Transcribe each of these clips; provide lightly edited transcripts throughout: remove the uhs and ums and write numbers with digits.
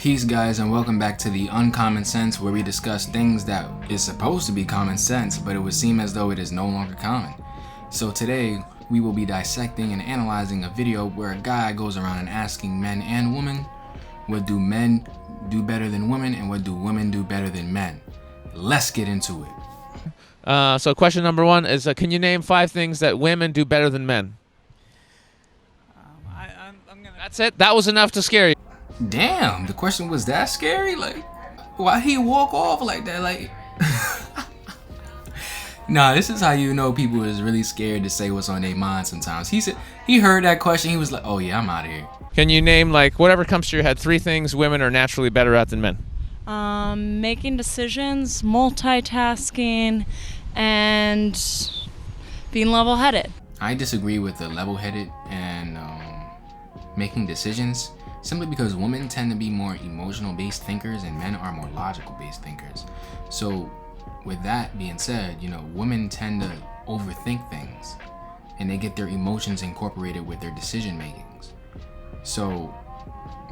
Peace, guys, and welcome back to the Uncommon Sense, where we discuss things that is supposed to be common sense, but it would seem as though it is no longer common. So today, we will be dissecting and analyzing a video where a guy goes around and asking men and women, what do men do better than women, and what do women do better than men? Let's get into it. So question number one is, can you name 5 things that women do better than men? That's it? That was enough to scare you. Damn, the question was that scary? Like, why he walk off like that? Like, nah, this is how you know people is really scared to say what's on their mind sometimes. He heard that question, he was like, oh yeah, I'm out of here. Can you name, like, whatever comes to your head, 3 things women are naturally better at than men? Making decisions, multitasking, and being level-headed. I disagree with the level-headed and making decisions, simply because women tend to be more emotional-based thinkers and men are more logical-based thinkers. So with that being said, you know, women tend to overthink things and they get their emotions incorporated with their decision makings. So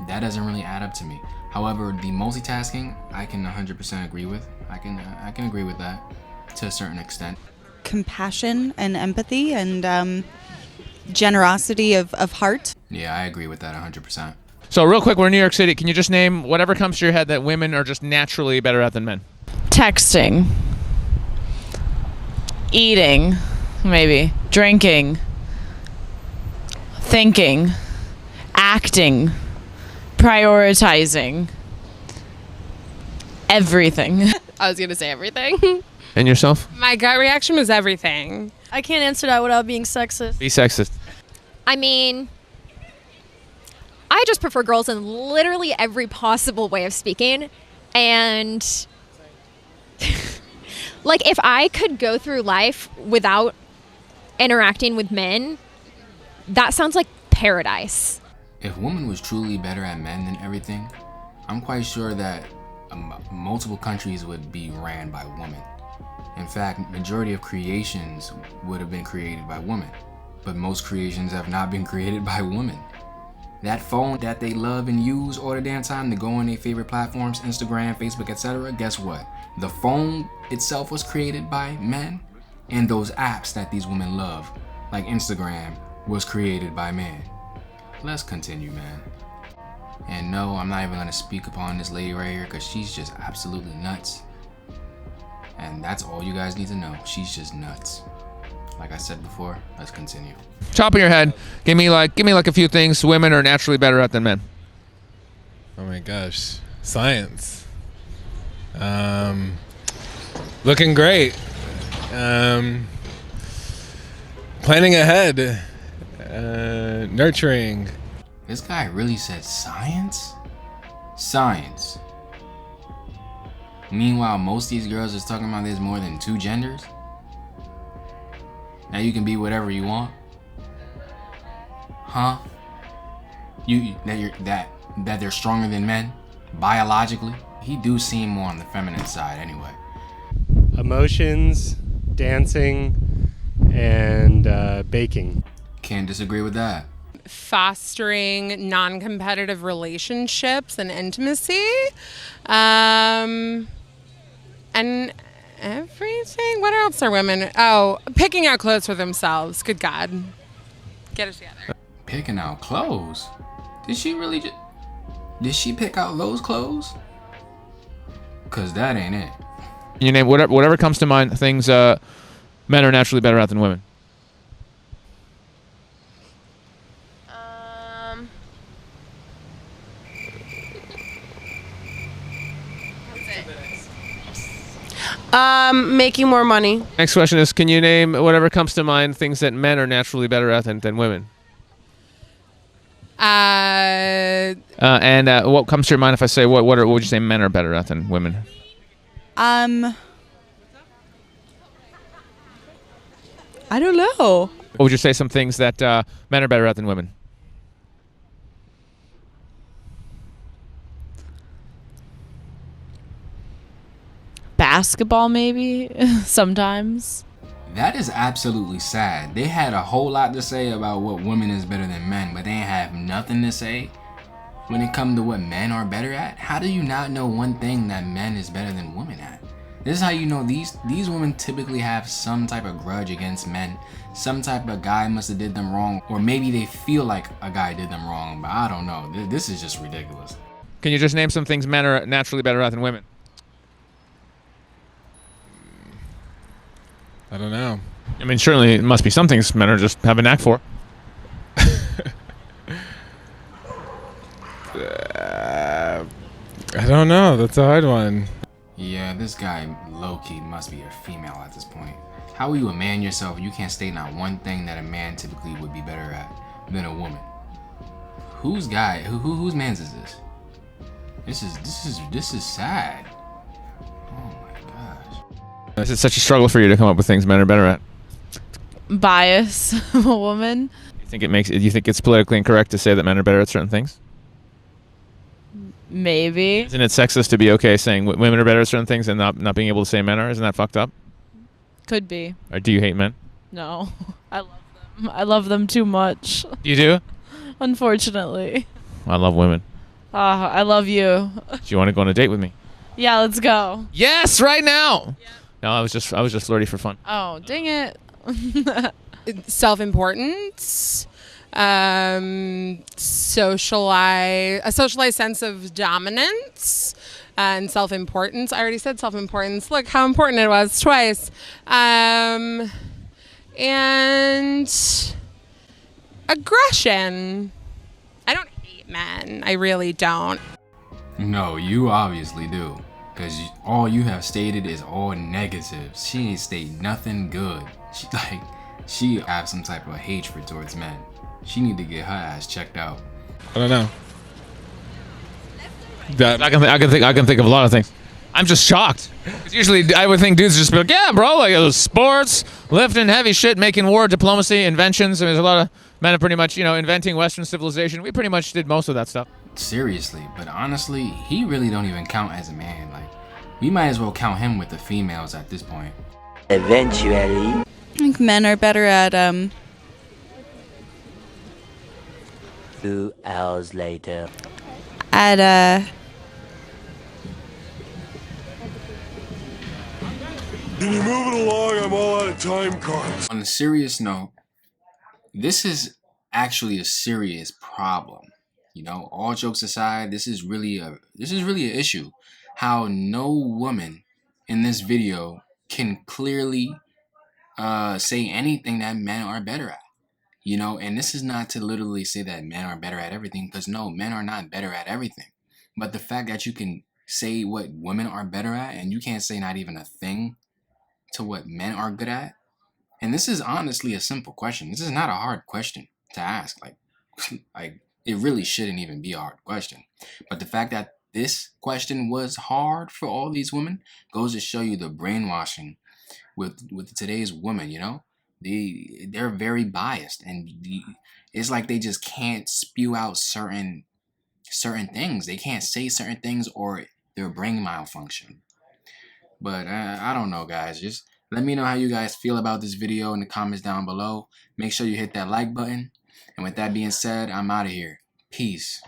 that doesn't really add up to me. However, the multitasking, I can 100% agree with. I can agree with that to a certain extent. Compassion and empathy and generosity of heart. Yeah, I agree with that 100%. So real quick, we're in New York City. Can you just name whatever comes to your head that women are just naturally better at than men? Texting. Eating. Maybe. Drinking. Thinking. Acting. Prioritizing. Everything. I was going to say everything. And yourself? My gut reaction was everything. I can't answer that without being sexist. Be sexist. I mean, I just prefer girls in literally every possible way of speaking. And like, if I could go through life without interacting with men, that sounds like paradise. If women was truly better at men than everything, I'm quite sure that multiple countries would be ran by women. In fact, majority of creations would have been created by women, but most creations have not been created by women. That phone that they love and use all the damn time to go on their favorite platforms, Instagram, Facebook, etc., guess what? The phone itself was created by men, and those apps that these women love, like Instagram, was created by men. Let's continue, man. And no, I'm not even gonna speak upon this lady right here because she's just absolutely nuts. And that's all you guys need to know. She's just nuts. Like I said before, let's continue. Top of your head, give me like a few things women are naturally better at than men. Oh my gosh, science. Looking great. Planning ahead. Nurturing. This guy really said science? Science. Meanwhile, most of these girls is talking about there's more than 2 genders. Now you can be whatever you want. Huh? That they're stronger than men biologically. He do seem more on the feminine side anyway. Emotions, dancing, and baking. Can't disagree with that. Fostering non-competitive relationships and intimacy. And everything. What else are women? Oh, picking out clothes for themselves. Good God. Get it together. Picking out clothes? Did she really did she pick out those clothes? Cause that ain't it. You name whatever comes to mind, things men are naturally better at than women. Making more money. Next question is, can you name whatever comes to mind, things that men are naturally better at than women? And what comes to your mind if I say what would you say men are better at than women? I don't know. What would you say some things that men are better at than women? Basketball, maybe. Sometimes. That is absolutely sad. They had a whole lot to say about what women is better than men, but they ain't have nothing to say when it comes to what men are better at? How do you not know one thing that men is better than women at? This is how you know these women typically have some type of grudge against men. Some type of guy must have did them wrong, or maybe they feel like a guy did them wrong, but I don't know. This is just ridiculous. Can you just name some things men are naturally better at than women? I don't know. I mean, surely it must be some things men are just have a knack for. I don't know. That's a hard one. Yeah, this guy low-key must be a female at this point. How are you a man yourself and you can't state not one thing that a man typically would be better at than a woman? Whose whose man's is this? This is sad. Oh my gosh. This is such a struggle for you to come up with things men are better at. Bias of a woman. You think it's politically incorrect to say that men are better at certain things? Maybe. Isn't it sexist to be okay saying women are better at certain things and not being able to say men are? Isn't that fucked up? Could be. Or do you hate men? No. I love them. I love them too much. You do? Unfortunately. I love women. I love you. Do you want to go on a date with me? Yeah, let's go. Yes, right now. Yeah. No, I was just flirty for fun. Oh, dang it. Self-importance, a socialized sense of dominance, and self-importance. I already said self-importance. Look how important it was twice. And aggression. I don't hate men. I really don't. No, you obviously do. Because all you have stated is all negatives. She ain't state nothing good. She have some type of hatred towards men. She need to get her ass checked out. I don't know. I can think of a lot of things. I'm just shocked. 'Cause usually I would think dudes just be like, yeah, bro, like it was sports, lifting heavy shit, making war, diplomacy, inventions. I mean, there's a lot of men are pretty much, inventing Western civilization. We pretty much did most of that stuff. Seriously, but honestly, he really don't even count as a man. Like, we might as well count him with the females at this point. I think men are better at 2 hours later. At Can you move it along? I'm all out of time cards. On a serious note, this is actually a serious problem. All jokes aside, this is really an issue. How no woman in this video can clearly say anything that men are better at. And this is not to literally say that men are better at everything, because no, men are not better at everything. But the fact that you can say what women are better at and you can't say not even a thing to what men are good at. And this is honestly a simple question. This is not a hard question to ask. Like it really shouldn't even be a hard question. But the fact that this question was hard for all these women goes to show you the brainwashing with today's women. They're very biased, and it's like they just can't spew out certain things. They can't say certain things, or their brain malfunction. But I don't know, guys. Just let me know how you guys feel about this video in the comments down below. Make sure you hit that like button. And with that being said, I'm out of here. Peace.